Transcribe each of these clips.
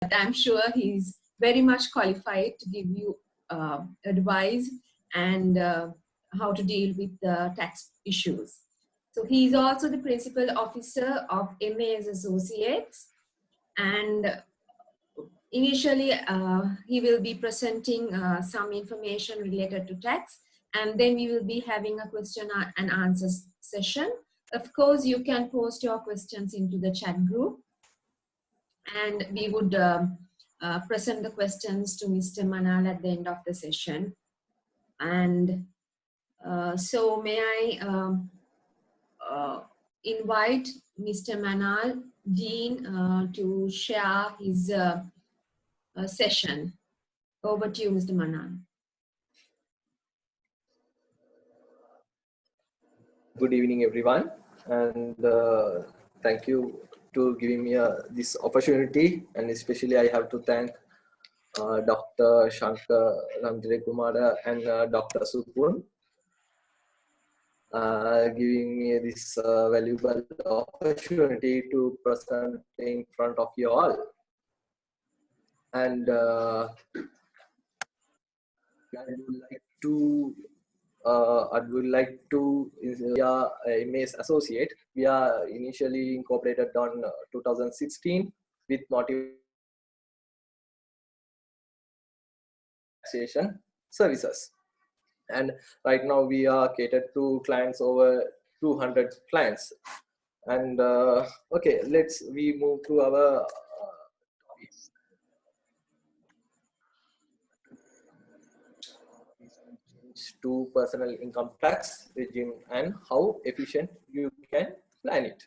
I'm sure he's very much qualified to give you advice and how to deal with the tax issues. So he's also the principal officer of MAS Associates, and initially he will be presenting some information related to tax, and then we will be having a question and answer session. Of course, you can post your questions into the chat group, and we would present the questions to Mr. Manal at the end of the session. And so may I invite Mr. Manal, Dean, to share his session. Over to you, Mr. Manal. Good evening, everyone, and thank you to giving me this opportunity. And especially, I have to thank Dr. Shankar Ramjire and Dr. Supun giving me this valuable opportunity to present in front of you all. And I would like to we are MAS Associate. We are initially incorporated on 2016 with taxation services, and right now we are catered to clients over 200 clients. And okay, we move to our topics. To personal income tax regime and how efficient you can plan it.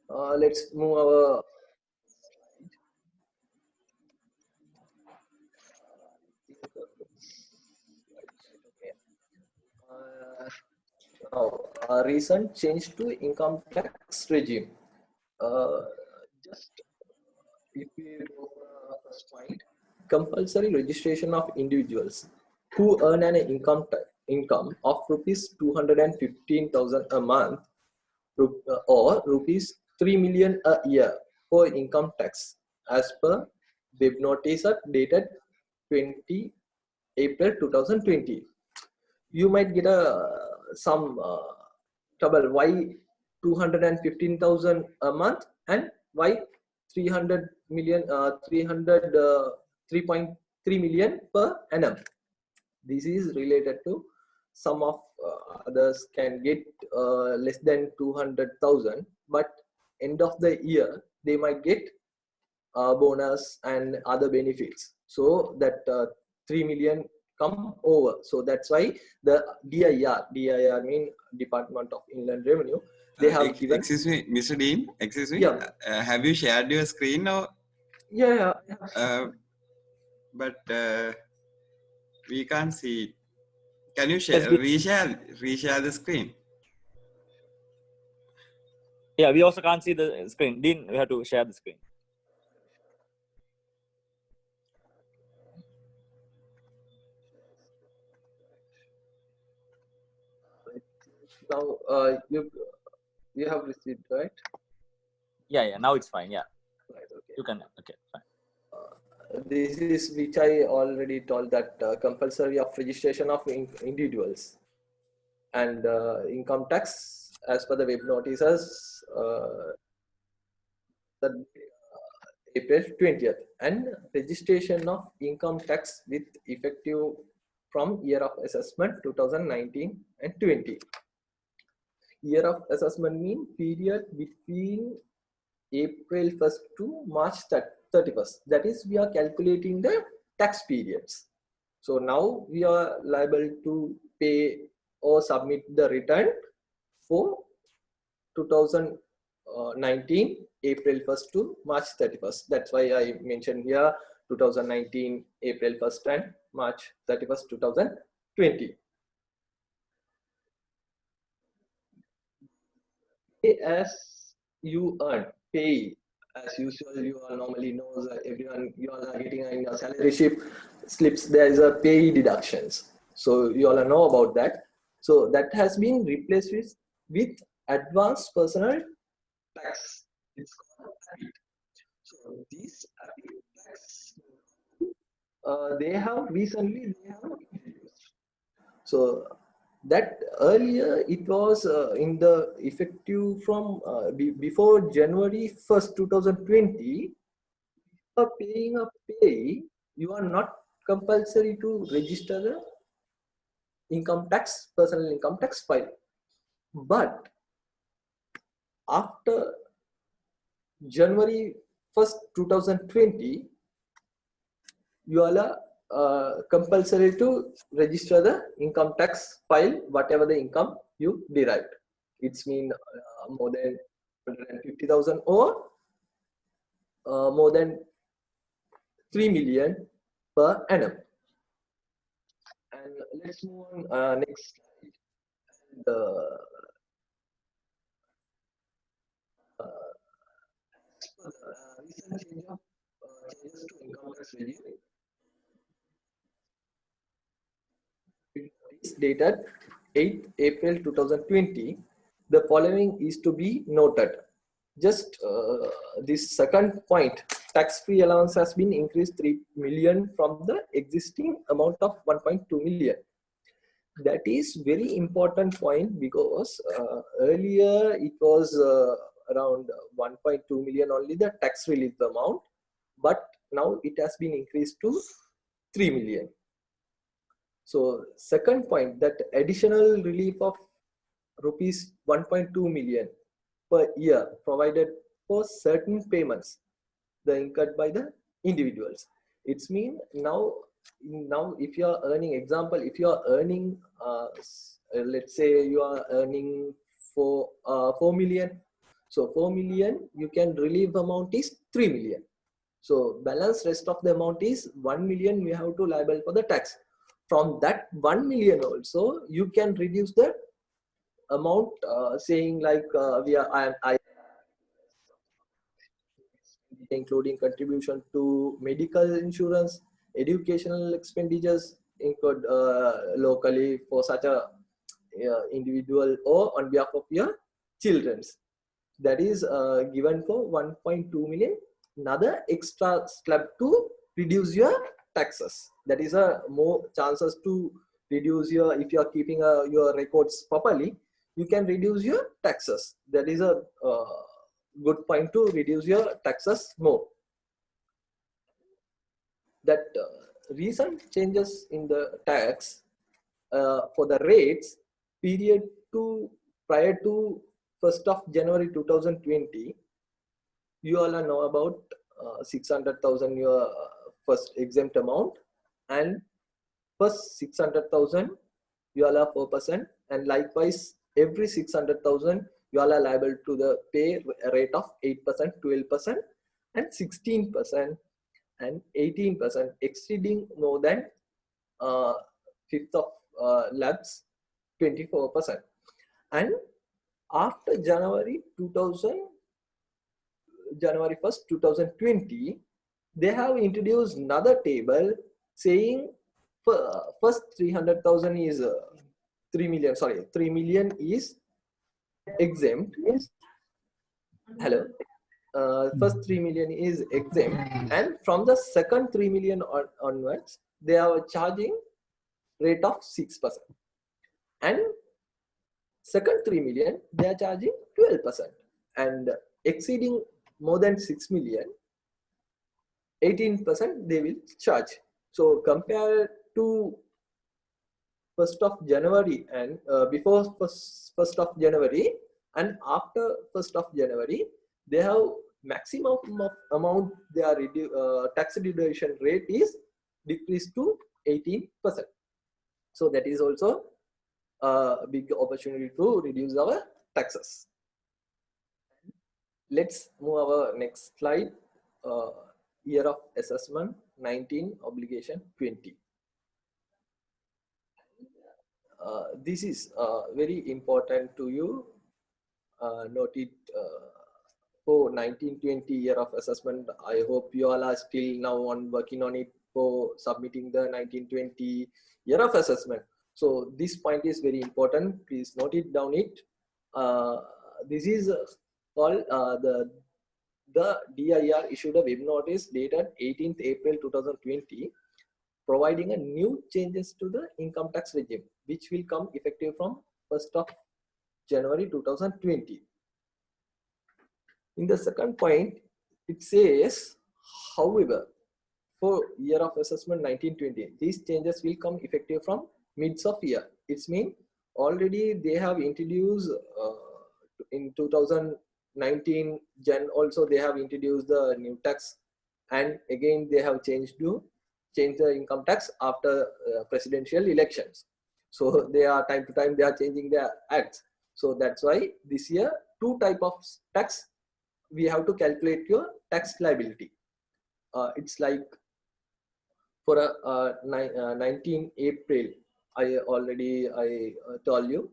Let's move our now a recent change to income tax regime. Just if we go first point, compulsory registration of individuals who earn an income of rupees 215,000 a month or rupees 3 million a year for income tax as per web notice dated 20 April 2020. You might get some trouble. Why 215,000 a month and why 300 million, 3.3 million per annum? This is related to some of others can get less than 200,000, but end of the year they might get bonus and other benefits. So that 3 million come over. So that's why the DIR mean Department of Inland Revenue, they have given. Excuse me, Mr. Dean. Excuse me. Yeah. Have you shared your screen or? Yeah. But we can't see it. Can you share? Reshare the screen? Yeah, we also can't see the screen. Dean, we have to share the screen. Now you have received, right? Yeah. Now it's fine. Yeah. Right. Okay. You can. Okay. Fine. This is which I already told that compulsory of registration of individuals and income tax as per the web notices April 20th, and registration of income tax with effective from year of assessment 2019 and 20. Year of assessment mean period between April 1st to March 31st. That is, we are calculating the tax periods. So now we are liable to pay or submit the return for 2019 April 1st to March 31st. That's why I mentioned here 2019 April 1st and March 31st 2020. As you earn, pay as usual. You all normally knows everyone. You all are getting in your salary slips. There is a pay deductions. So you all know about that. So that has been replaced with advanced personal tax. It's called APIT. So These tax they have recently introduced. So that earlier it was in the effective from before January 1st 2020. For paying a pay, you are not compulsory to register the personal income tax file. But after January 1st 2020, you are compulsory to register the income tax file, whatever the income you derived. It's mean more than 150,000 or more than 3 million per annum. And let's move on next slide. The recent changes to income tax regime. It is dated 8th April 2020. The following is to be noted. Just this second point, tax-free allowance has been increased 3 million from the existing amount of 1.2 million. That is very important point because earlier it was around 1.2 million only the tax relief amount, but now it has been increased to 3 million. So second point, that additional relief of rupees 1.2 million per year provided for certain payments the incurred by the individuals. It's mean now if you are earning, example, if you are earning let's say you are earning 4 million, so 4 million you can relieve amount is 3 million, so balance rest of the amount is 1 million we have to liable for the tax. From that 1 million also you can reduce the amount, saying like I including contribution to medical insurance, educational expenditures incurred locally for such a individual or on behalf of your children's. That is given for 1.2 million. Another extra slab to reduce your taxes. That is a more chances to reduce your, if you are keeping your records properly, you can reduce your taxes. That is a good point to reduce your taxes more. That recent changes in the tax for the rates period to prior to 1st of January 2020, you all know about 600,000 your first exempt amount, and first 600,000 you all are 4%, and likewise every 600,000 you all are liable to the pay rate of 8%, 12%, and 16%, and 18%, exceeding more than fifth of labs 24%. And after January 1st 2020, they have introduced another table saying first 300,000 is 3 million, sorry, 3 million is exempt. Hello. First 3 million is exempt, and from the second 3 million onwards, they are charging rate of 6%, and second 3 million they are charging 12%, and exceeding more than 6 million, 18% they will charge. So compared to 1st of January and before 1st of January and after 1st of January, they have maximum of amount their tax deduction rate is decreased to 18%. So that is also a big opportunity to reduce our taxes. Let's move our next slide. Year of assessment 19, obligation 20. This is very important to you. Note it for 1920 year of assessment. I hope you all are still now working on it for submitting the 1920 year of assessment. So this point is very important. Please note it down. This is called the DIR issued a web notice dated 18th April 2020, providing a new changes to the income tax regime, which will come effective from 1st of January 2020. In the second point, it says, however, for year of assessment 1920, these changes will come effective from mids of year. It's mean already they have introduced in 2019 Jan also they have introduced the new tax, and again they have changed the income tax after presidential elections. So they are time to time they are changing their acts. So that's why this year two type of tax we have to calculate your tax liability. It's like for a 19 April, I told you,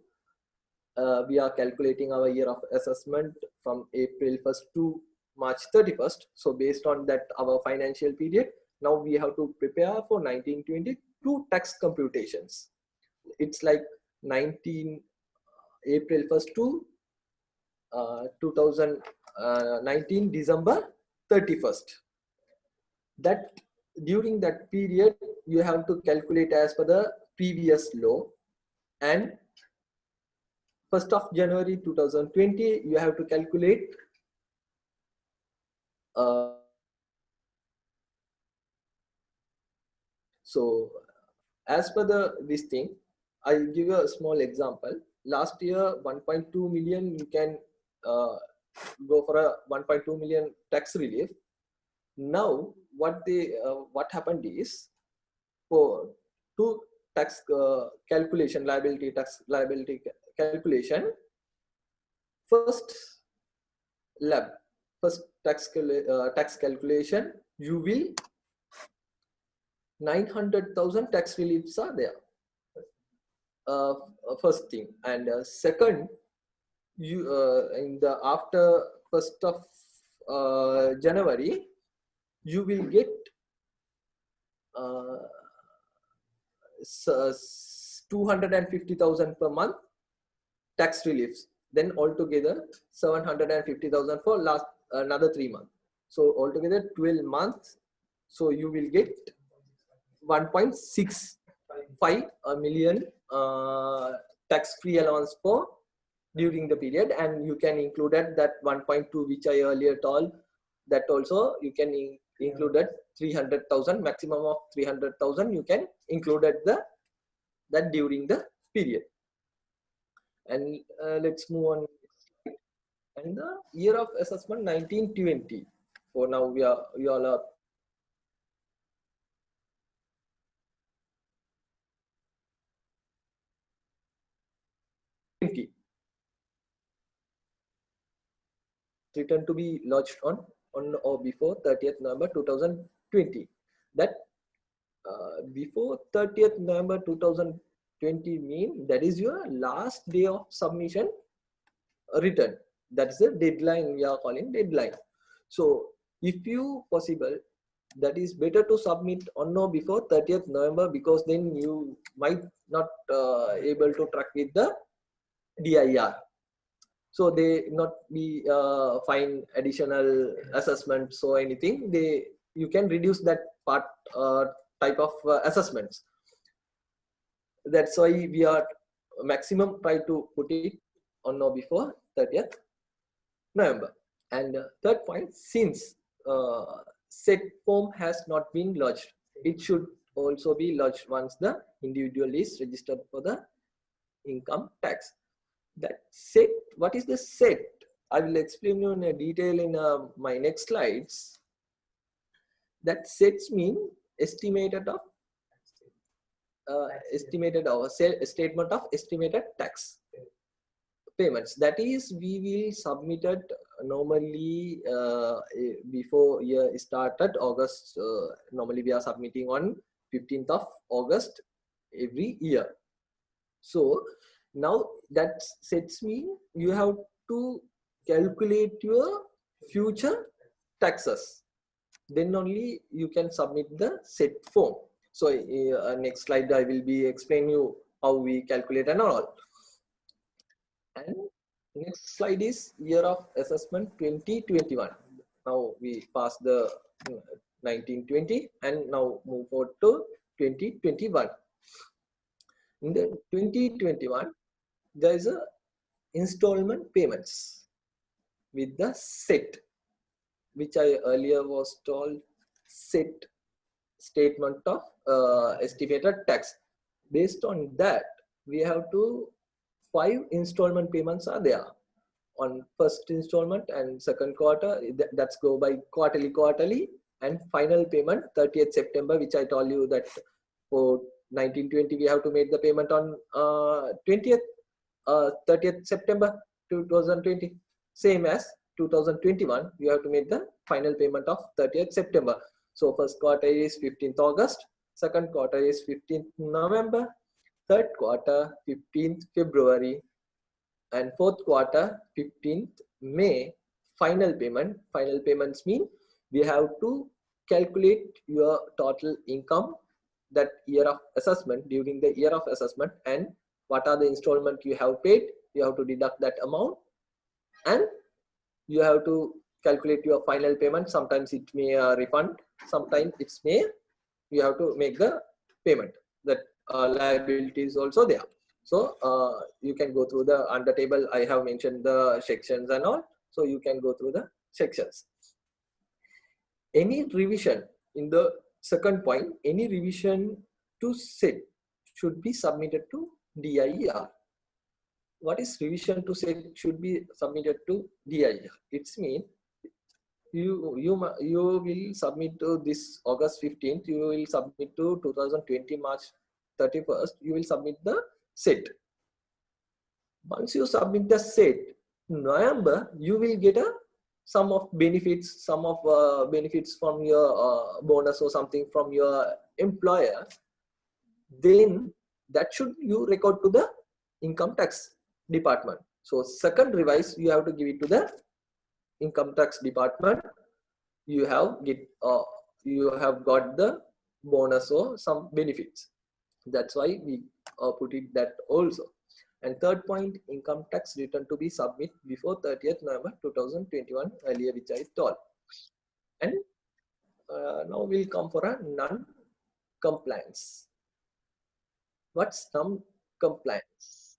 we are calculating our year of assessment from April 1st to March 31st. So based on that, our financial period, now we have to prepare for 1920 two tax computations. It's like 19 April 1st to 2019 December 31st. That during that period, you have to calculate as per the previous law, and 1st of January 2020, you have to calculate so as per this thing, I'll give you a small example. Last year, 1.2 million, you can go for a 1.2 million tax relief. Now, what happened is, for two tax calculation, tax liability calculation, first tax calculation, you will 900,000 tax reliefs are there. First thing, and second, you in the after 1st of January, you will get 250,000 per month tax reliefs. Then altogether 750,000 for last another 3 months. So altogether 12 months. So you will get 1.65 million tax-free allowance for during the period, and you can include that 1.2 which I earlier told. That also you can include that 300,000, maximum of 300,000 you can include at that during the period. And let's move on. And the year of assessment 1920. For now we all are return to be lodged on or before 30th November 2020. That before 30th November 2020 mean that is your last day of submission return. That's the deadline we are calling deadline. So if you possible, that is better to submit on or before 30th November, because then you might not able to track with the DIR. So they not be find additional assessments or anything. You can reduce that part type of assessments. That's why we are maximum try to put it on or before 30th November. And third point, since set form has not been lodged, it should also be lodged once the individual is registered for the income tax. That set, what is the set? I will explain you in a detail in my next slides. That sets mean estimated of statement of estimated tax payments. That is, we will submit it normally before year started August. Normally we are submitting on 15th of August every year. So now that sets mean you have to calculate your future taxes. Then only you can submit the set form. So next slide I will be explaining you how we calculate and all. And next slide is year of assessment 2021. Now we pass the 1920 and now move forward to 2021. In the 2021, there is a installment payments with the set, which I earlier was told set statement of estimated tax. Based on that, we have to 5 installment payments are there on first installment and second quarter. That's go by quarterly, and final payment 30th September, which I told you that for 1920 we have to make the payment on 30th September 2020. Same as 2021, we have to make the final payment of 30th September. So first quarter is 15th August, second quarter is 15th November, third quarter 15th February, and fourth quarter 15th May. Final payments mean we have to calculate your total income that year of assessment, during the year of assessment, and what are the installment you have paid. You have to deduct that amount and you have to calculate your final payment. Sometimes it may refund, sometimes it's may you have to make the payment. That liability is also there. So you can go through the under table. I have mentioned the sections and all, so you can go through the sections. Any revision in the second point, any revision to set should be submitted to DIER. What is revision to set should be submitted to DIER? It's mean you will submit to this August 15th, you will submit to 2020 March 31st, you will submit the set. Once you submit the set, November, you will get a sum of benefits, benefits from your bonus or something from your employer. Then that should you record to the income tax department. So second revise, you have to give it to the income tax department. You have got the bonus or some benefits. That's why we put it that also. And third point, income tax return to be submit before 30th November 2021, earlier which I told. And now we'll come for a non-compliance. What's non-compliance?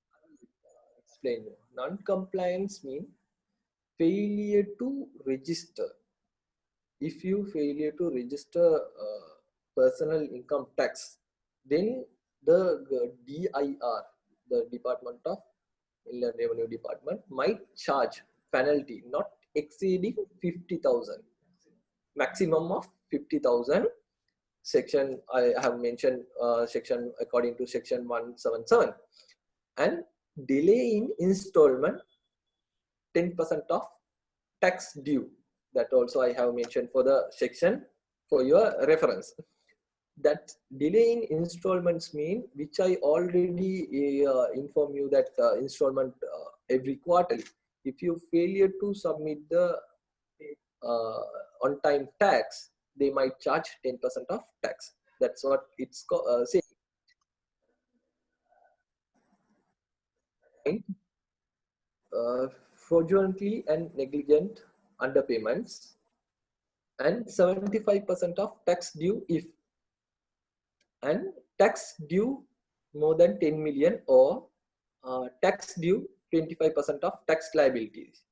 Explain. Non-compliance means failure to register. If you failure to register personal income tax, then the DIR, the Department of Inland Revenue Department, might charge penalty not exceeding 50,000, maximum of 50,000. Section I have mentioned, section according to section 177, and delay in installment 10% of tax due. That also I have mentioned for the section for your reference. That delay in installments mean, which I already inform you that installment every quarter. If you failure to submit the on-time tax, they might charge 10% of tax. That's what it's saying. Fraudulently and negligent underpayments, and 75% of tax due if, and tax due more than 10 million or tax due 25% of tax liabilities.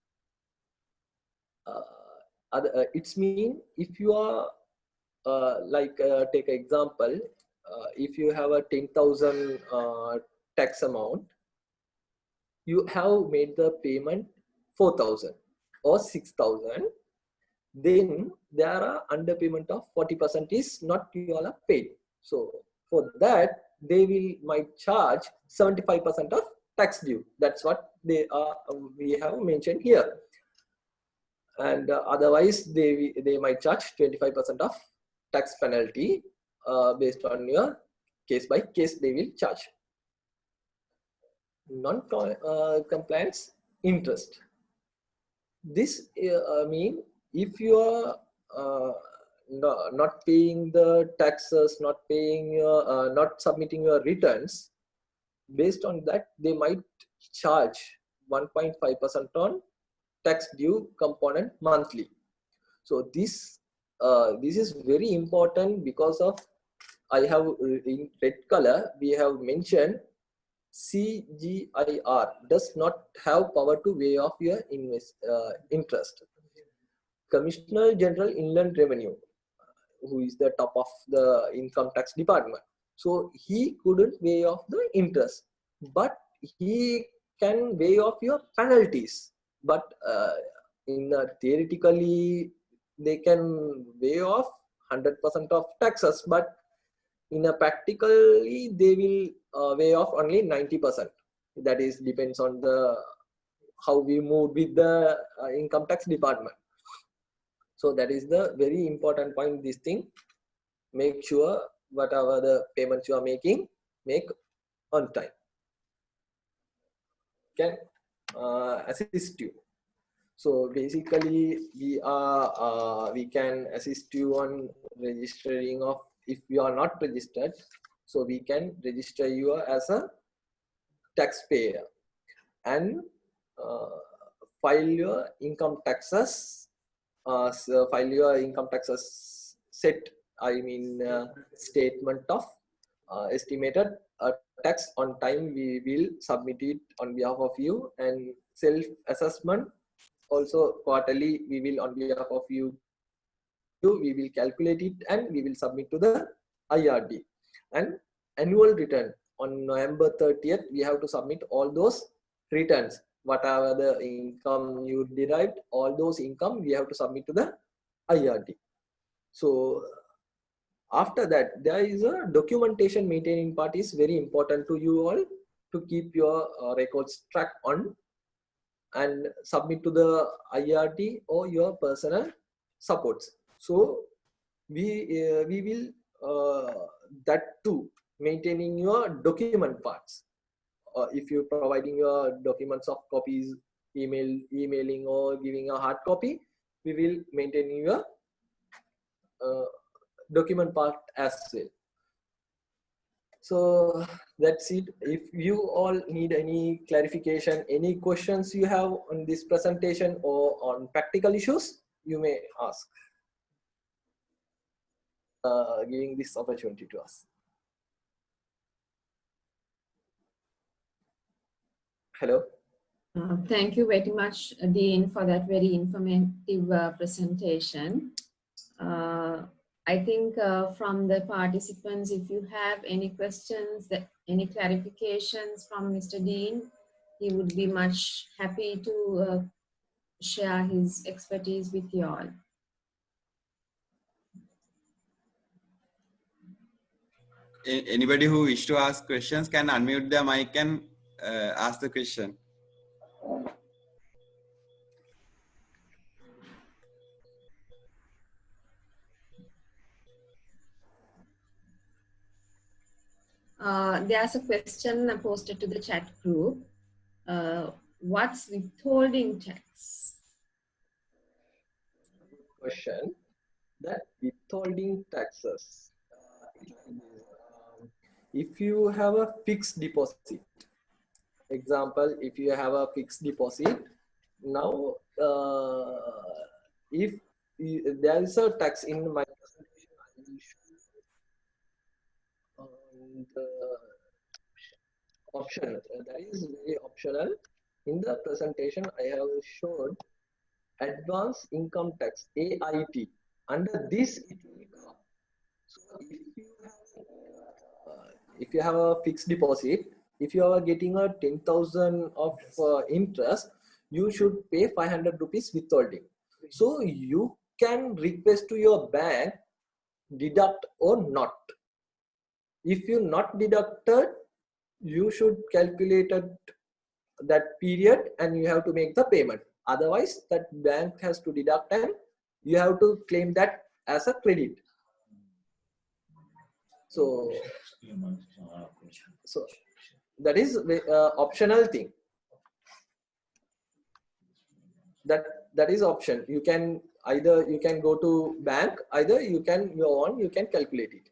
It's mean if you are take an example, if you have a 10,000 tax amount, you have made the payment 4,000 or 6,000, then there are underpayment of 40% is not you all are paid. So for that, they might charge 75% of tax due. That's what we have mentioned here. And otherwise, they might charge 25% of tax penalty based on your case by case. They will charge. Non-compliance interest. This mean if you are not paying the taxes, not paying your, not submitting your returns, based on that they might charge 1.5% on tax due component monthly. So this is very important because of I have in red color we have mentioned CGIR does not have power to waive off your interest. Commissioner General Inland Revenue, who is the top of the income tax department, so he couldn't waive off the interest, but he can waive off your penalties. But theoretically, they can waive off 100% of taxes, but in a practically they will waive off only 90%. That is depends on the how we move with the income tax department. So that is the very important point. This thing, make sure whatever the payments you are making, make on time. Can assist you. So basically, we can assist you on registering of if you are not registered. So we can register you as a taxpayer and file your income taxes. File your income taxes set. I mean statement of estimated tax on time. We will submit it on behalf of you, and self assessment also quarterly we will on behalf of you we will calculate it and we will submit to the IRD. And annual return on November 30th we have to submit all those returns, whatever the income you derived, all those income we have to submit to the IRD. So after that there is a documentation maintaining part is very important to you all to keep your records track on and submit to the IRD or your personal supports. So we will that too, maintaining your document parts. If you're providing your documents of copies, emailing or giving a hard copy, we will maintain your document part as well. So that's it. If you all need any clarification, any questions you have on this presentation or on practical issues, you may ask. Giving this opportunity to us. Hello. Thank you very much, Dean, for that very informative presentation. I think from the participants, if you have any questions, any clarifications from Mr. Dean, he would be much happy to share his expertise with you all. Anybody who wish to ask questions can unmute their mic and ask the question. There's a question posted to the chat group. What's withholding tax? Question. That withholding taxes. If you have a fixed deposit, example, if you have a fixed deposit, now if there is a tax in my the option that is very optional. In the presentation, I have shown advanced income tax AIT. Under this, it will come. So if you have a fixed deposit, if you are getting a 10,000 of interest, you should pay 500 rupees withholding. So you can request to your bank deduct or not. If you not deducted, you should calculate that period and you have to make the payment. Otherwise, that bank has to deduct and you have to claim that as a credit. So that is optional thing. That is option. You can either you can go to bank, either you can go on, you can calculate it.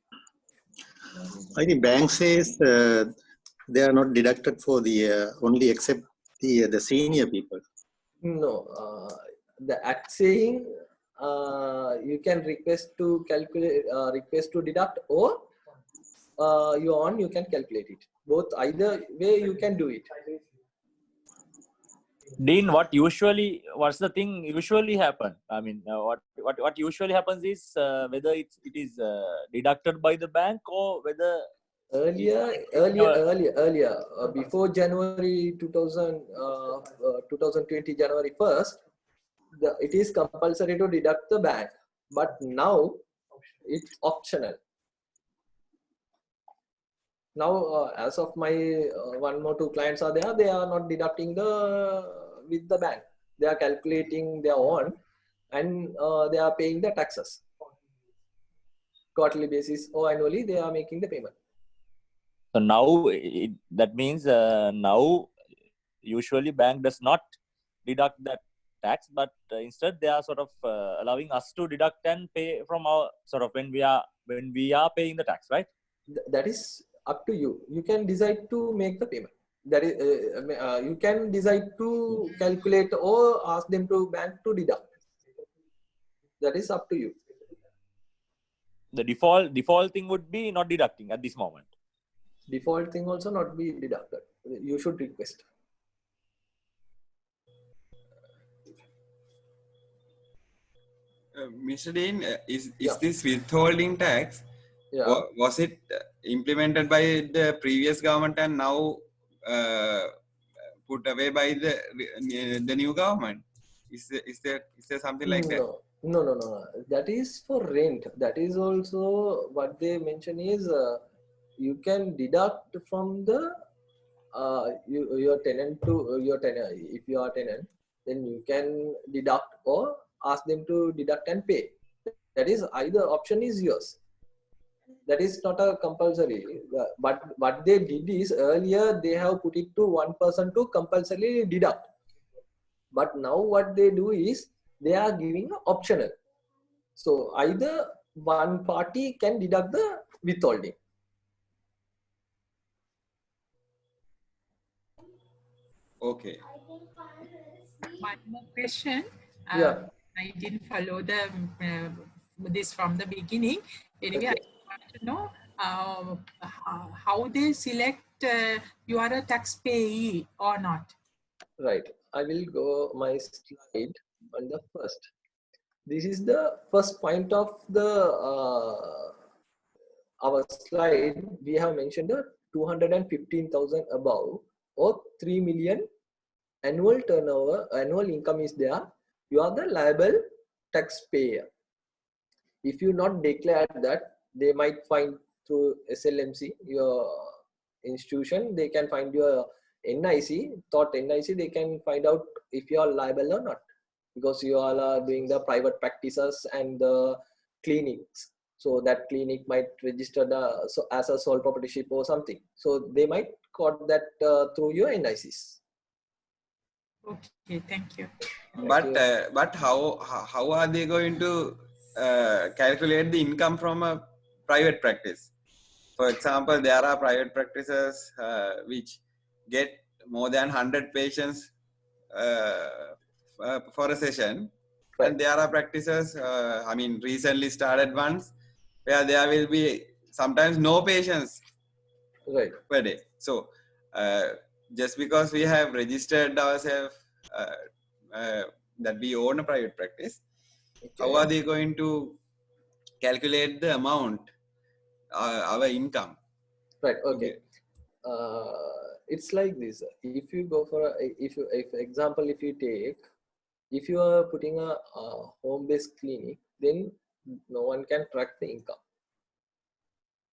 I think bank says they are not deducted for the only except the senior people. No, the act saying you can request to calculate, request to deduct, or you can calculate it. Both, either way you can do it. Dean, what's the thing usually happen? I mean, what usually happens is whether it is deducted by the bank or whether Earlier, before January 2020, January 1st, it is compulsory to deduct the bank. But now it's optional. Now, as of my one or two clients are there, they are not deducting with the bank. They are calculating their own, and they are paying the taxes. Quarterly basis or annually, they are making the payment. so now that means now usually bank does not deduct that tax, but instead they are sort of allowing us to deduct and pay from our sort of when we are paying the tax, right? That is up to you. You can decide to make the payment. That is, you can decide to calculate or ask them to bank to deduct. That is up to you. The default thing would be not deducting at this moment. Default thing also not be deducted. You should request. Mr. Dean, is Yeah. this withholding tax, Yeah. was it implemented by the previous government and now put away by the new government? Is there something like that? No. That is for rent. That is also what they mention is you can deduct from the your tenant to your tenant. If you are tenant, then you can deduct or ask them to deduct and pay. That is, either option is yours. That is not a compulsory. But what they did is, earlier they have put it to one person to compulsorily deduct. But now what they do is they are giving optional. So either one party can deduct the withholding. Okay. One more question. Yeah. I didn't follow this from the beginning. Anyway, Okay. I want to know how they select you are a taxpayee or not. Right. I will go my slide on the first. This is the first point of the our slide. We have mentioned the 215,000 above or 3 million annual turnover, annual income is there. You are the liable taxpayer. If you not declare that, they might find through SLMC, your institution, they can find your NIC, they can find out if you are liable or not, because you all are doing the private practices and the clinics. So that clinic might register as a sole proprietorship or something. So they might caught that through your NICs. Okay, thank you. But how are they going to calculate the income from a private practice? For example, there are private practices which get more than 100 patients for a session, Right. and there are practices, recently started ones where there will be sometimes no patients Right. per day. So just because we have registered ourselves that we own a private practice, how are they going to calculate the amount, our income? Right. Okay. It's like this. If you go for if you are putting a home-based clinic, then no one can track the income.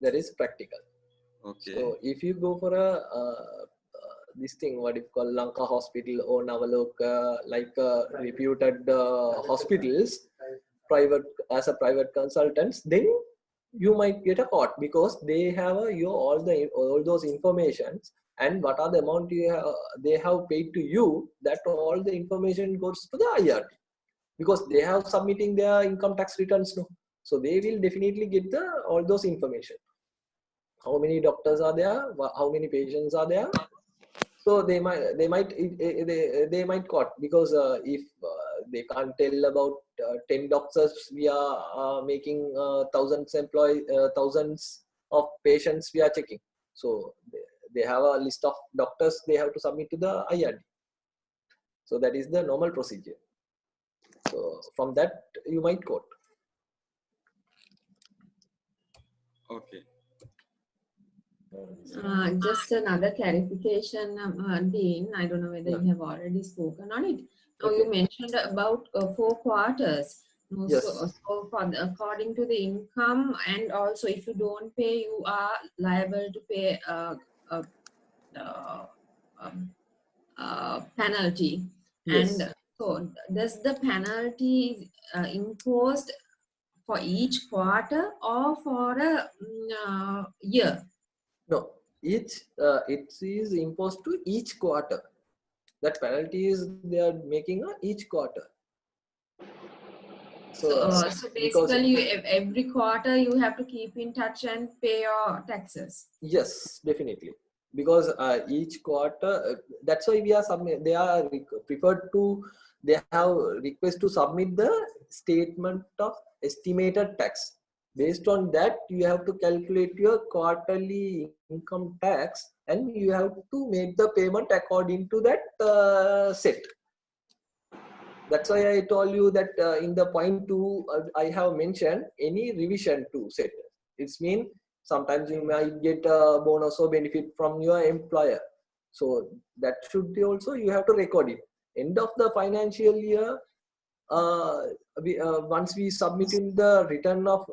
That is practical. Okay. So if you go for this thing, what you call Lanka Hospital or Navaloka, like reputed hospitals, as a private consultants, then you might get a caught because they have all those informations, and what are the amount they have paid to you. That all the information goes to the IRT because they have submitting their income tax returns. No, so they will definitely get all those information. How many doctors are there? How many patients are there? So they might caught because if they can't tell about 10 doctors we are making thousands of patients we are checking. So they have a list of doctors they have to submit to the IRD. So that is the normal procedure. So from that you might quote. Okay. Just another clarification, Dean. I don't know whether you have already spoken on it. Now Okay. you mentioned about 4 quarters. No, Yes. so for according to the income, and also if you don't pay, you are liable to pay penalty. Yes. And so does the penalty imposed for each quarter or for a year? No, it is imposed to each quarter. That penalty is they are making each quarter. So, So because basically, every quarter you have to keep in touch and pay your taxes. yes, definitely, because each quarter, that's why we are submit. They are preferred to. They have request to submit the statement of estimated tax. Based on that, you have to calculate your quarterly income tax, and you have to make the payment according to that set. That's why I told you that in the point 2, I have mentioned any revision to set. It's mean sometimes you might get a bonus or benefit from your employer. So that should be also, you have to record it. End of the financial year, once we submit in the return of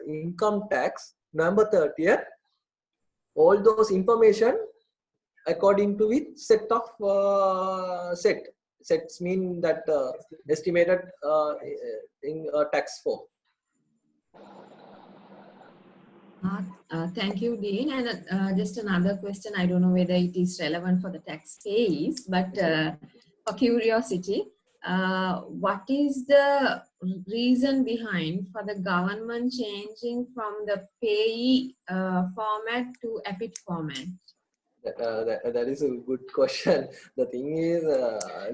income tax, November 30th, all those information according to which set of sets mean that estimated in tax form. Thank you, Dean. And just another question. I don't know whether it is relevant for the taxpayers, but for curiosity, what is the reason behind for the government changing from the payee format to APIT format? That is a good question. The thing is,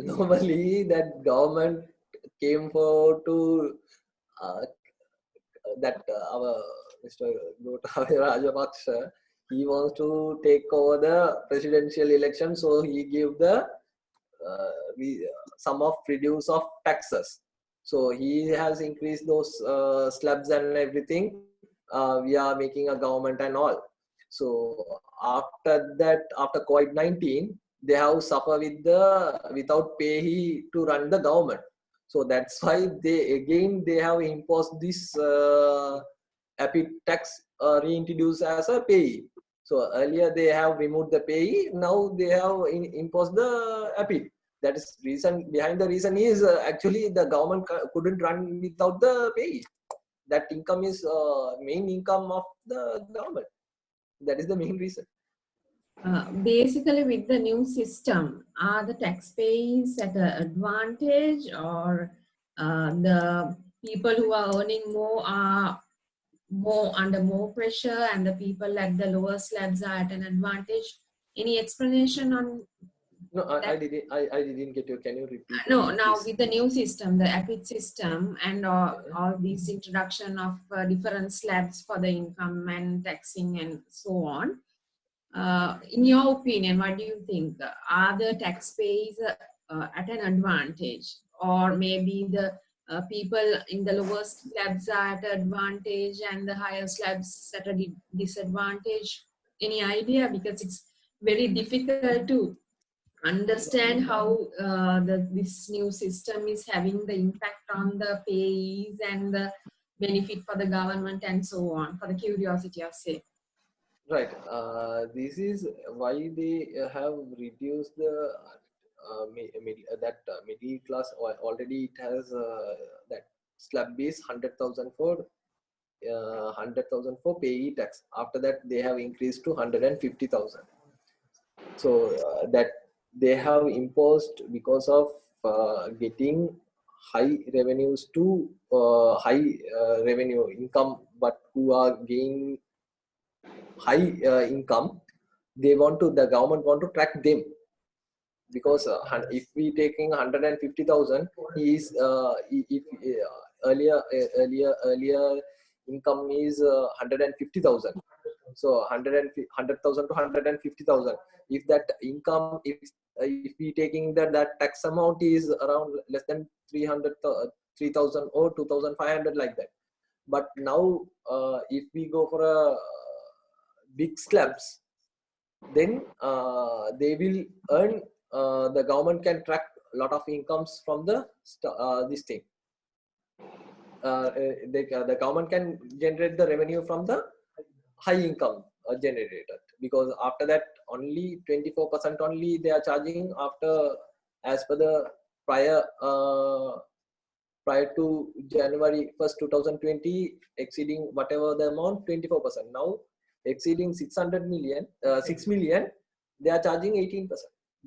normally that government came for to our Mr. Gotabaya Rajapaksa, he wants to take over the presidential election, so he gave the sum of reduce of taxes. So he has increased those slabs and everything. We are making a government and all. So after that, after COVID-19, they have suffered with without pay to run the government. So that's why they have imposed this APIT tax reintroduced as a payee. So earlier they have removed the payee, now they have imposed the APIT. That is reason behind the reason is actually the government couldn't run without the payee. That income is main income of the government. That is the main reason. Basically, with the new system, are the taxpayers at an advantage, or the people who are earning more are under more pressure, and the people at the lower slabs are at an advantage? Any explanation on? No, I didn't get you. Can you repeat? No, now please? with the new system, the APIT system, and all these introduction of different slabs for the income and taxing and so on. In your opinion, what do you think? Are the taxpayers at an advantage, or maybe the people in the lowest slabs are at an advantage and the higher slabs at a disadvantage? Any idea? Because it's very difficult to understand how this new system is having the impact on the payees and the benefit for the government and so on, for the curiosity of sake. Right. This is why they have reduced the middle class. Already it has that slab base 100,000 for 100,000 for payee tax. After that, they have increased to 150,000. So that they have imposed because of getting high revenues to high revenue income, but who are gaining high income, the government want to track them. because if we taking 150,000, he is if earlier income is 150,000. So 100,000 to 150,000. If that income, if we taking that tax amount is around less than 3,000 or 2,500 like that. But now if we go for a big slabs, then they will earn. The government can track a lot of incomes from the this thing. The government can generate the revenue from the high income generated, because after that only 24% only they are charging after, as per the prior to January 1st 2020, exceeding whatever the amount, 24%. Now exceeding 6 million, they are charging 18%.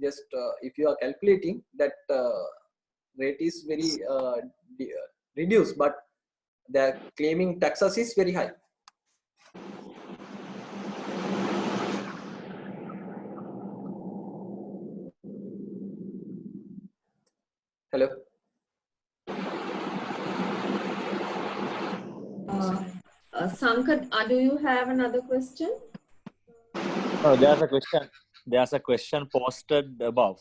Just if you are calculating that rate is very reduced, but they are claiming taxes is very high. Hello. Sankat, do you have another question? No, there's a question. There's a question posted above.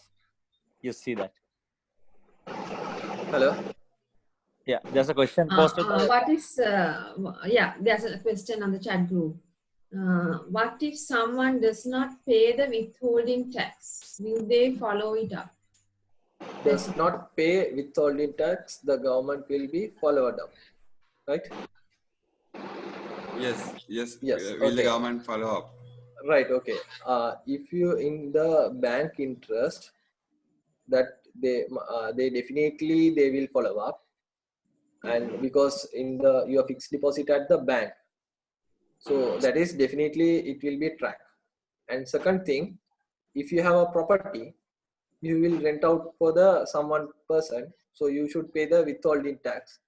You see that? Hello. Yeah, there's a question posted. What is, yeah, there's a question on the chat group. What if someone does not pay the withholding tax? Will they follow it up? Does not pay withholding tax, the government will be followed up, right? Yes. Yes. Will the government follow up? Right. Okay. If you in the bank interest, that they definitely they will follow up, and because in the your fixed deposit at the bank, so that is definitely it will be tracked. And second thing, if you have a property, you will rent out for the someone person, so you should pay the withholding tax.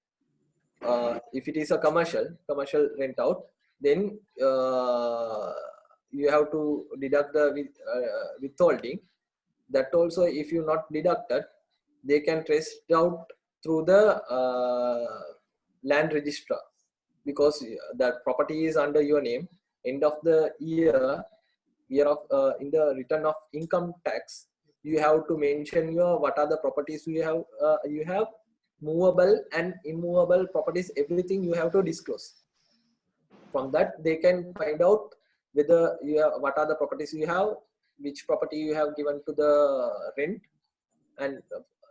If it is a commercial rent out, then you have to deduct the withholding. That also, if you not deducted, they can trace it out through the land registrar, because that property is under your name. End of the year of in the return of income tax, you have to mention your what are the properties you have movable and immovable properties, everything you have to disclose. From that they can find out whether you have, what are the properties you have, which property you have given to the rent, and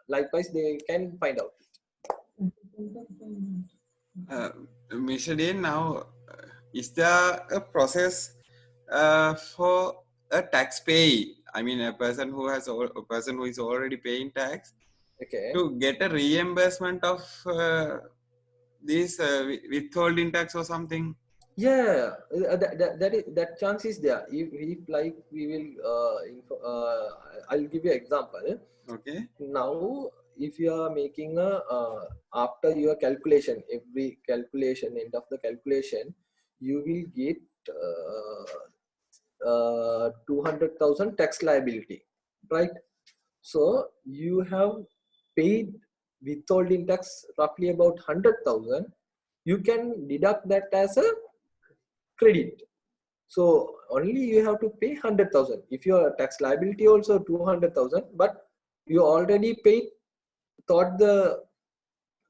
likewise they can find out. Mr. Dean, now is there a process for a taxpayer? I mean, a person who is already paying tax, Okay. to get a reimbursement of this withholding tax or something? Yeah, that chance is there. If like we will, I'll give you an example. Okay. Now, if you are making a after your calculation, every calculation, end of the calculation, you will get 200,000 tax liability, right? So you have paid withholding tax roughly about 100,000. You can deduct that as a credit. So only you have to pay 100,000. If your tax liability also 200,000, but you already paid thought the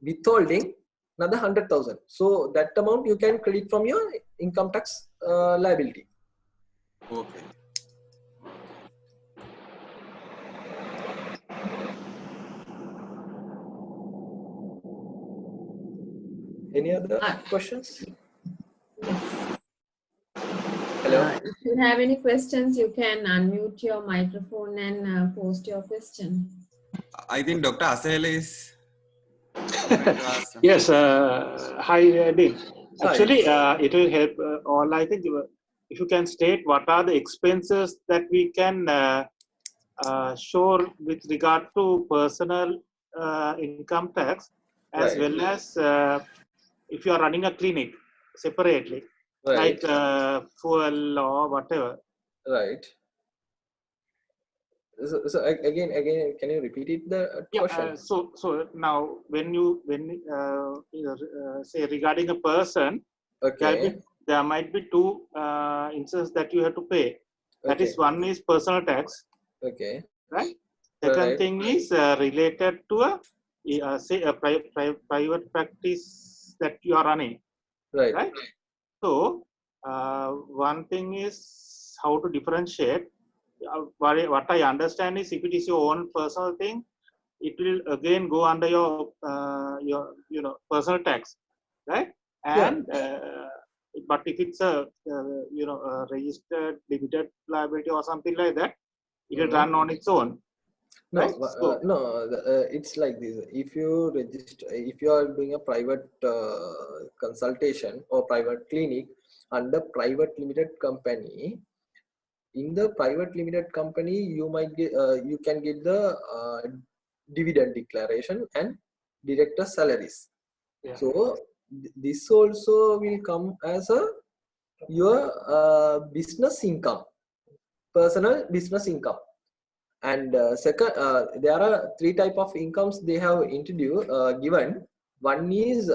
withholding another 100,000. So that amount you can credit from your income tax liability. Okay. Any other questions? Yes. Hello. If you have any questions, you can unmute your microphone and post your question. I think Dr. Asel is trying to ask some. Yes, hi, Dean. Hi. Actually, it will help all. I think if you can state what are the expenses that we can show with regard to personal income tax, as Right. well as if you are running a clinic separately, Right. like fuel or whatever. Right. Again, can you repeat it, the Yeah. question? So now, when say regarding a person, Okay. there might be two instances that you have to pay. That is, Okay. one is personal tax, Okay. right? Second Right. thing is related to say a private practice that you are running, Right. right? So one thing is how to differentiate. What I understand is, if it is your own personal thing, it will again go under your personal tax, right? And but if it's a a registered limited liability or something like that, it will run on its own, No, right? So no, it's like this. If you register, if you are doing a private consultation or private clinic under private limited company, in the private limited company, you might get, you can get the dividend declaration and director salaries. yeah. So this also will come as a your business income, personal business income. And second, there are three type of incomes they have introduced, given. One is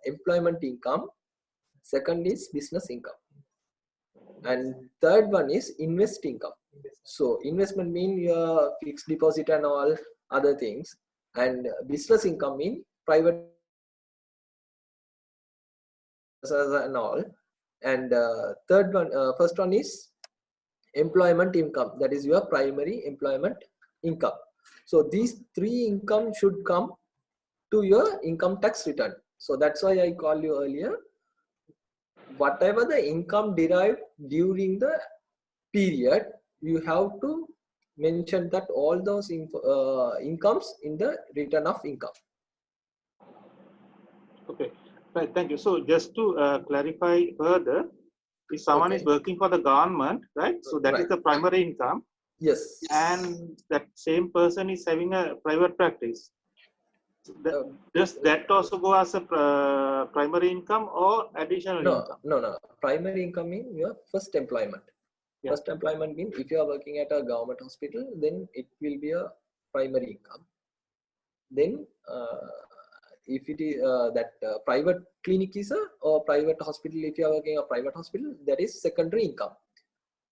employment income, second is business income, and third one is invest income. So investment mean your fixed deposit and all other things, and business income mean private and all. And third one, first one is employment income, that is your primary employment income. So these three income should come to your income tax return. So that's why I call you earlier, whatever the income derived during the period, you have to mention that all those incomes in the return of income. Okay, right. Thank you. So just to clarify further, if someone is Okay. working for the government, right? So that is Right. the primary income, Yes. and that same person is having a private practice. Does that also go as a primary income or additional income? No. Primary income means your first employment. Yeah. First employment means if you are working at a government hospital, then it will be a primary income. Then if it is that private clinic is a or private hospital, if you are working a private hospital, that is secondary income.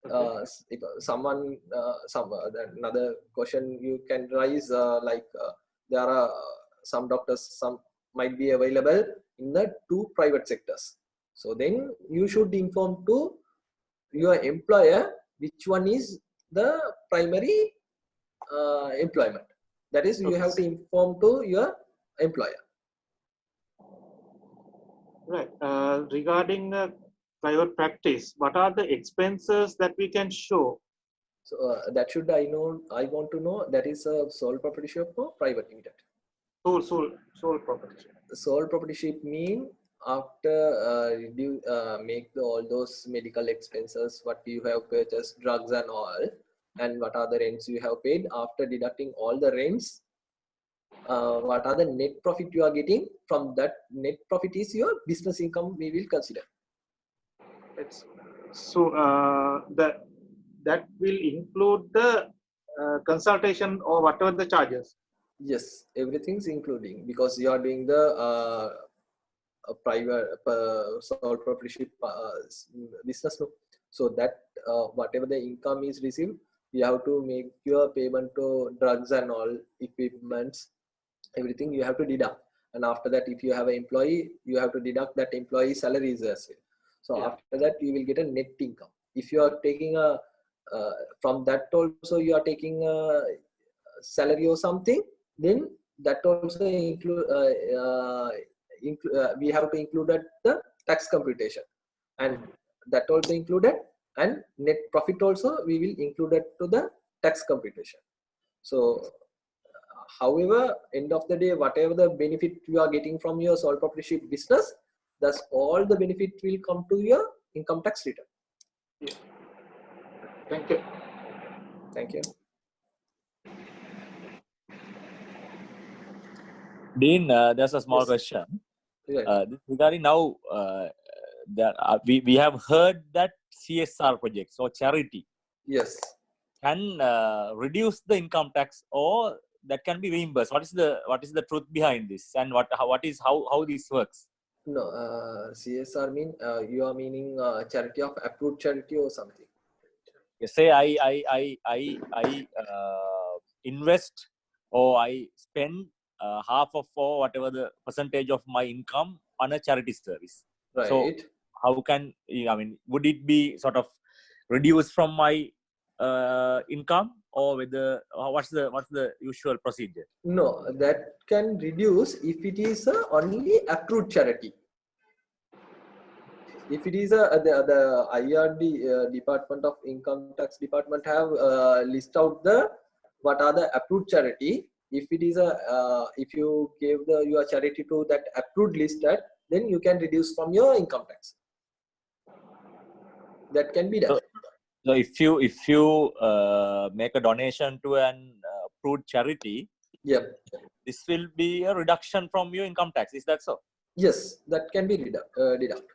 Okay. If someone another question you can raise, like there are some doctors, some might be available in the two private sectors. So then you should inform to your employer which one is the primary employment. That is, you have to inform to your employer. Right. Regarding private practice, what are the expenses that we can show? So that should I want to know, that is a sole proprietorship for private limited. Sole proprietorship. Sole proprietorship mean after you make all those medical expenses, what you have purchased, drugs and all, and what are the rents you have paid, after deducting all the rents, what are the net profit you are getting. From that net profit is your business income we will consider. So that will include the consultation or whatever the charges. Yes, everything's including, because you are doing the private sole proprietorship business. No? So that whatever the income is received, you have to make your payment to drugs and all equipments, everything you have to deduct. And after that, if you have an employee, you have to deduct that employee salaries as well. So after that, you will get a net income. If you are taking a from that also you are taking a salary or something, then that also include we have to include that the tax computation, and that also included, and net profit also we will include it to the tax computation. So however, end of the day, whatever the benefit you are getting from your sole proprietorship business, thus all the benefit will come to your income tax return. Yeah. Thank you. Thank you. Dean, there's a small question. Right. Regarding now, we have heard that CSR projects or charity. Yes. can reduce the income tax, or that can be reimbursed? What is the truth behind this, and how this works? No, CSR mean you are meaning charity of approved charity or something. Say I invest, or I spend half of, or whatever the percentage of my income on a charity service. Right. So how can, I mean, would it be sort of reduced from my income, or whether what's the usual procedure? No, that can reduce if it is only approved charity. If it is the IRD Department of Income Tax Department have list out the what are the approved charity. If it is if you gave your charity to that approved list, then you can reduce from your income tax. That can be done. So if you make a donation to an approved charity, this will be a reduction from your income tax. Is that so? Yes, that can be deduct.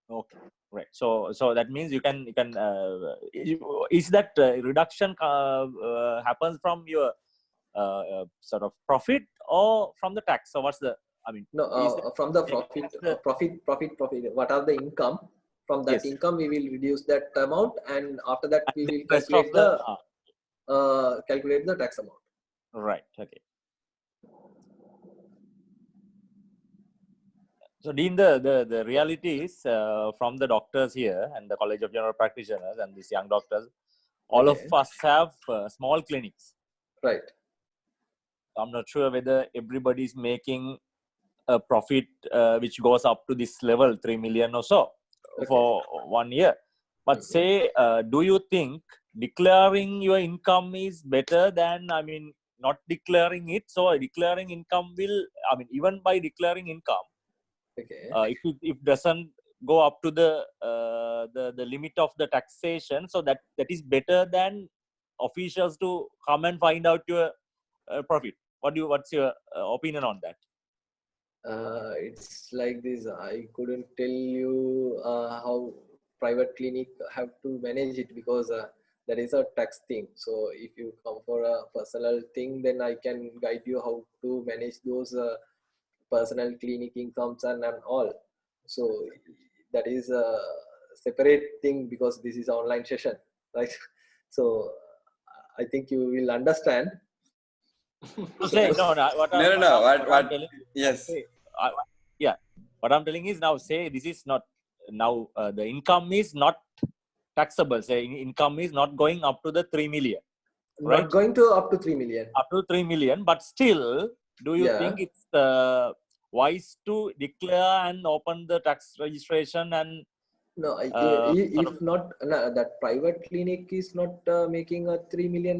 Okay, right. So that means you can is that reduction happens from your sort of profit or from the tax? So what's the, I mean, no, from the profit. What are the income? From that income, we will reduce that amount, and after that, we will calculate calculate the tax amount. Right. Okay. So, Dean, the reality is from the doctors here and the College of General Practitioners and these young doctors, all of us have small clinics. Right. I'm not sure whether everybody is making a profit which goes up to this level, 3 million or so for 1 year. But say, do you think declaring your income is better than, I mean, not declaring it? So declaring income will, I mean, even by declaring income, if it doesn't go up to the limit of the taxation, so that is better than officials to come and find out your profit. What's your opinion on that? It's like this. I couldn't tell you how private clinic have to manage it, because there is a tax thing. So if you come for a personal thing, then I can guide you how to manage those personal clinic incomes and all. So that is a separate thing, because this is an online session, right? So I think you will understand. Yes. Yeah. What I'm telling is, now say this is not, now the income is not taxable. Say income is not going up to the 3 million. Right? Not going to up to 3 million. Up to 3 million, but still, do you think it's wise to declare and open the tax registration? And no, if not, that private clinic is not making a 3 million,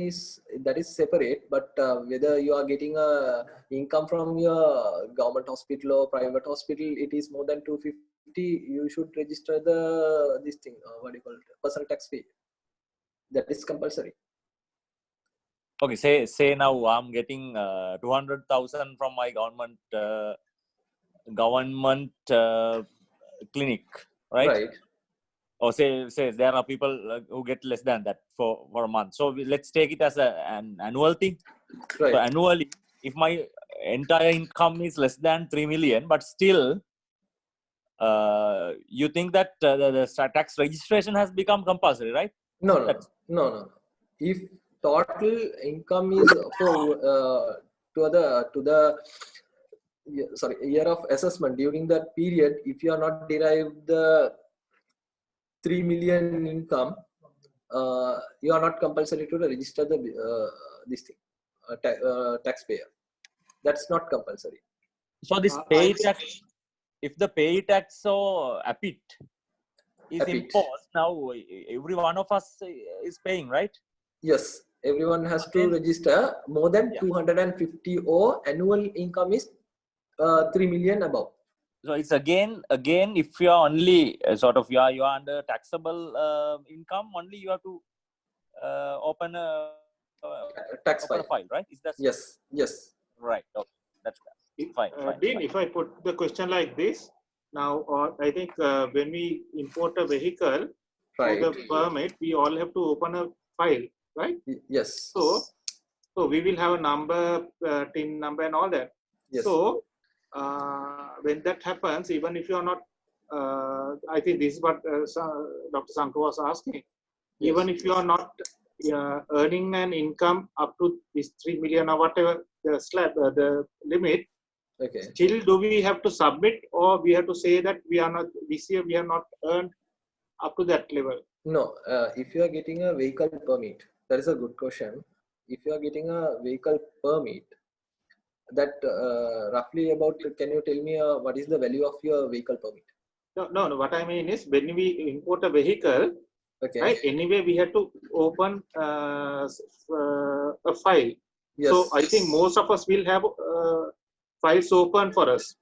that is separate. But whether you are getting a income from your government hospital or private hospital, it is more than 250. You should register this thing. What do you call it? Personal tax fee. That is compulsory. Okay, say now I'm getting 200,000 from my government clinic, right? Right. Or say there are people who get less than that for a month. So let's take it as an annual thing. Right. So annually, if my entire income is less than 3 million, but still, you think that the tax registration has become compulsory, right? No. If total income is for to the year of assessment, during that period, if you are not derived the 3 million income, you are not compulsory to register this thing, taxpayer. That's not compulsory. So this pay tax, if the pay tax or APIT is imposed, now every one of us is paying, right? Yes, everyone has to register more than 250, or annual income is 3 million above. So it's again, if you are only you are under taxable income, only you have to open a tax file, right? Is that yes. Right. Okay, that's fine. Dean, if I put the question like this, now I think when we import a vehicle for the permit, we all have to open a file right? Yes. So we will have a number, TIN number and all that. Yes. So when that happens, even if you are not, I think this is what Dr. Sankar was asking. Yes. Even if you are not earning an income up to this 3 million or whatever the slab, the limit, Okay. still do we have to submit, or we have to say that we are not, this year we have not earned up to that level? No, if you are getting a vehicle permit, that is a good question. If you are getting a vehicle permit, that roughly about, can you tell me what is the value of your vehicle permit? No. What I mean is, when we import a vehicle, Okay. right? Anyway, we have to open a file. Yes. So I think most of us will have files open for us.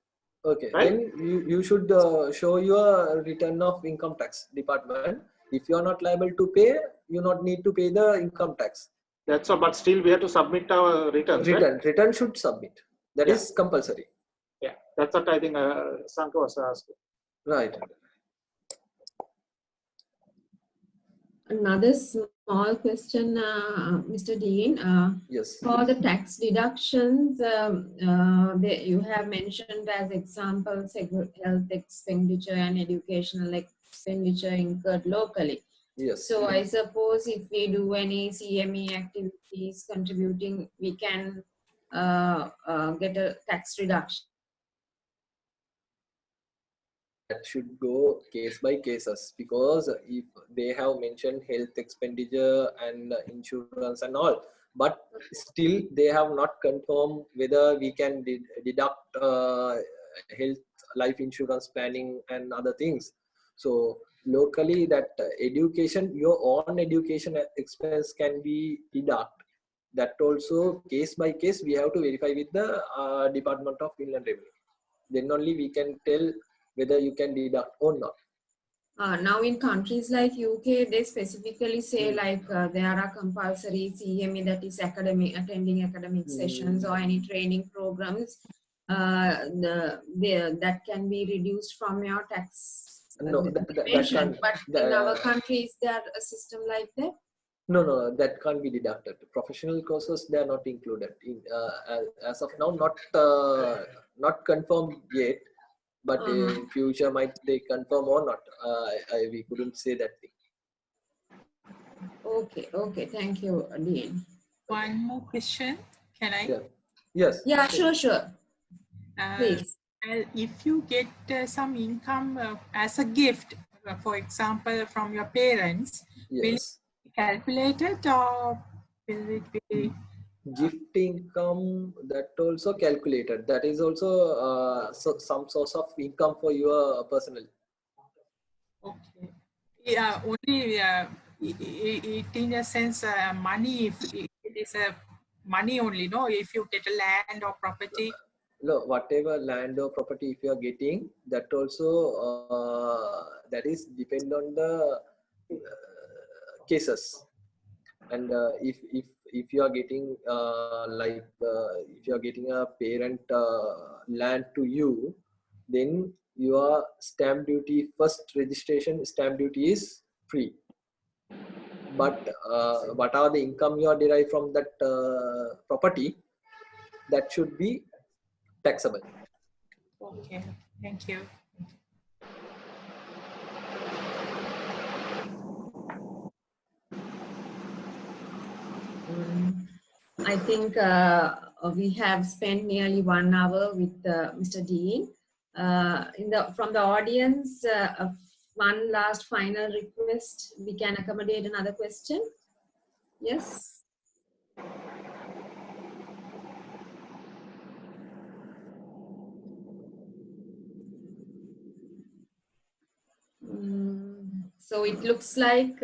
Okay. Right? Then you should show your return of income tax department. If you are not liable to pay, you not need to pay the income tax. That's all. But still, we have to submit our returns. Right? Return should submit. That is compulsory. Yeah, that's what I think Sankar was asking. Right. Another small question, Mr. Dean. Yes. For the tax deductions, you have mentioned as examples health expenditure and educational expenditure incurred locally. Yes. So I suppose if we do any CME activities contributing, we can get a tax reduction. That should go case by cases, because if they have mentioned health expenditure and insurance and all, but still they have not confirmed whether we can deduct health, life insurance planning and other things. So locally, that education, your own education expense can be deduct. That also case by case we have to verify with the Department of Inland Revenue. Then only we can tell whether you can deduct or not. Now in countries like UK, they specifically say there are compulsory CME, that is attending academic sessions or any training programs that can be reduced from your tax. No, that can't. But in our country, is there a system like that? No, that can't be deducted. Professional courses, they are not included. As of now, not confirmed yet. But in future, might they confirm or not? We couldn't say that thing. Okay. Thank you, Dean. One more question. Can I? Yeah. Yes. Yeah, sure. Please. If you get some income as a gift, for example, from your parents, will it be calculated, or will it be? Gift income, that also calculated. That is also some source of income for your personal. Okay. Yeah, only it in a sense money, if it is a money only, no? If you get a land or property. No, whatever land or property if you are getting, that also that is depend on the cases. And if you are getting if you are getting a parent land to you, then your stamp duty, first registration stamp duty is free. But what are the income you are derived from that property, that should be taxable. Okay, thank you. I think we have spent nearly 1 hour with Mr. Dean. From the audience, one last final request. We can accommodate another question. Yes. So it looks like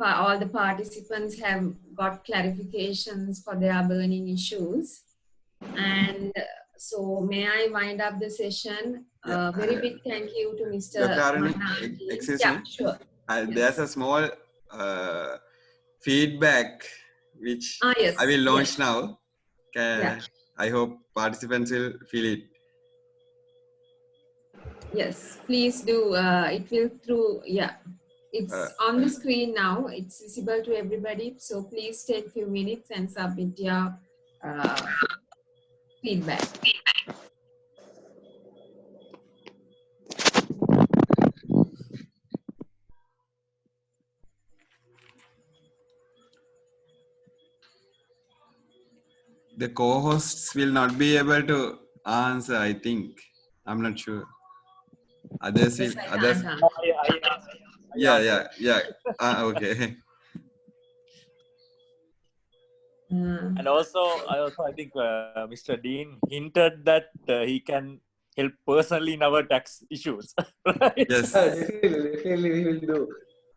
all the participants have got clarifications for their burning issues. And so may I wind up the session? Very big thank you to Mr. Excuse me. Sure. There's a small feedback which I will launch now. I hope participants will feel it. Yes, please do. It will It's on the screen now. It's visible to everybody. So please take a few minutes and submit your feedback. The co-hosts will not be able to answer, I think. I'm not sure. Others will, Yes, I others. can't answer. Yeah. Okay. And also, I think Mr. Dean hinted that he can help personally in our tax issues. Right? Yes. Definitely we will do.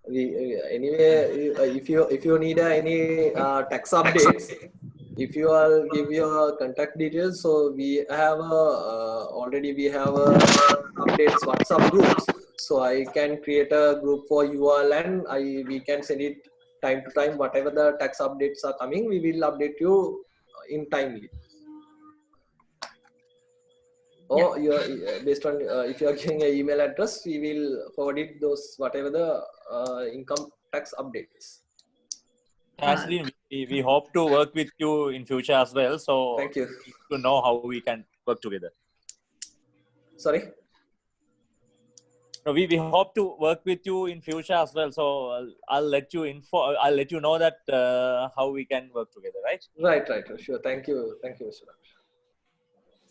Anyway, if you need any tax updates, if you all give your contact details, so we have already we have updates WhatsApp groups. So I can create a group for you all, and we can send it time to time. Whatever the tax updates are coming, we will update you in timely. Or based on if you are giving an email address, we will forward it those whatever the income tax updates. Actually, we hope to work with you in future as well. So Thank you. to know how we can work together. Sorry. No, we hope to work with you in future as well. So I'll let you know that how we can work together, right? Right. Sure. Thank you, Mr. Ramesh.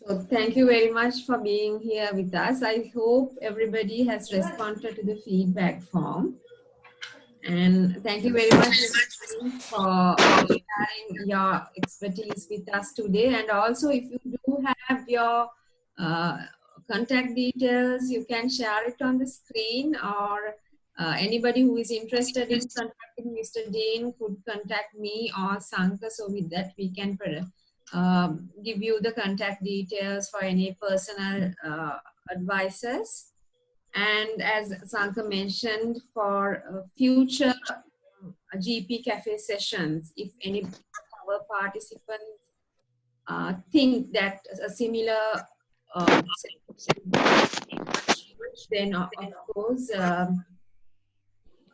So thank you very much for being here with us. I hope everybody has responded to the feedback form. And thank you very much for sharing your expertise with us today. And also, if you do have your contact details, you can share it on the screen, or anybody who is interested in contacting Mr. Dean could contact me or Sanka. So with that, we can give you the contact details for any personal advisors. And as Sanka mentioned, for future GP Cafe sessions, if any of our participants think that a similar then of course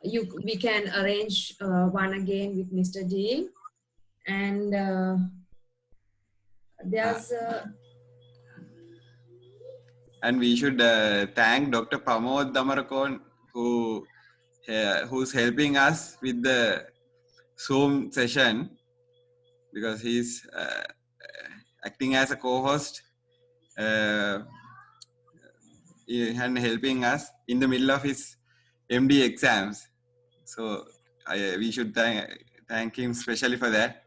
we can arrange one again with Mr. Dean. And there's And we should thank Dr. Pramod Damarakon, who's helping us with the Zoom session, because he's acting as a co-host and helping us in the middle of his MD exams. So we should thank him specially for that.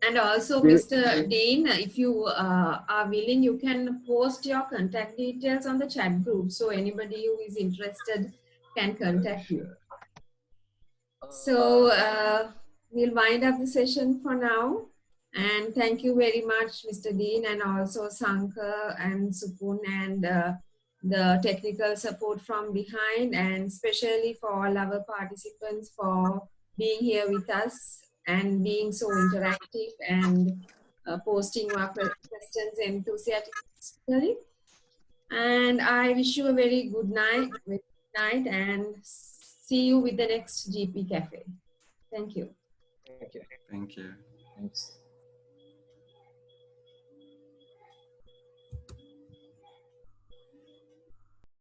And also, Mr. Dean, if you are willing, you can post your contact details on the chat group, so anybody who is interested can contact you. So we'll wind up the session for now. And thank you very much, Mr. Dean, and also Sanka and Supun, and the technical support from behind, and especially for all our participants for being here with us and being so interactive and posting your questions enthusiastically. And I wish you a very good night and see you with the next GP Cafe. Thank you. Thank you. Thank you. Thanks.